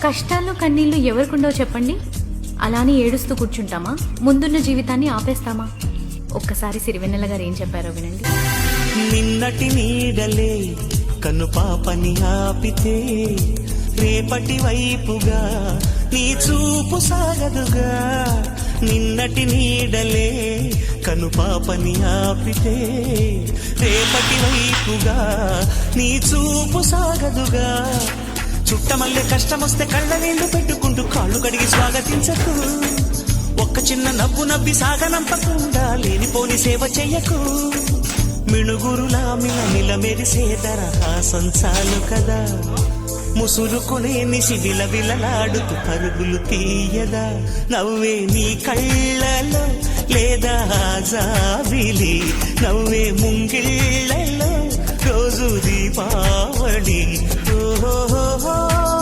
కష్టాలు కన్నీళ్లు ఎవరికుండో చెప్పండి. అలానే ఏడుస్తూ కూర్చుంటామా? ముందున్న జీవితాన్ని ఆపేస్తామా? ఒక్కసారి సిరివెన్నెల గారు ఏం చెప్పారో వినండి. నిన్నటి నీడలే కన్ను పాపని ఆపితే రేపటి వైపుగా నీ చూపు సాగదుగా. నిన్నటి నీడలే కను పాపని ఆపితే రేపటి వైపుగా నీ చూపు సాగదుగా. చుట్టమల్లె కష్టమొస్తే కళ్ళ నీళ్లు పెట్టుకుంటూ కాళ్ళు కడిగి స్వాగతించకు. ఒక్క చిన్న నవ్వు నవ్వి సాగనంపకుండా లేనిపోని సేవ చెయ్యకు. మిణుగురులా మిలమిల మెరిసేదర సంచాలు కదా. ముసురుకునే నిశివిల విలలాడుతూ పరుగులు తీయదా. నవ్వే నీ కళ్ళలో లేదా జాబిలి, నవ్వే ముంగిళ్ళలో రోజు దీపావళి. ఓహో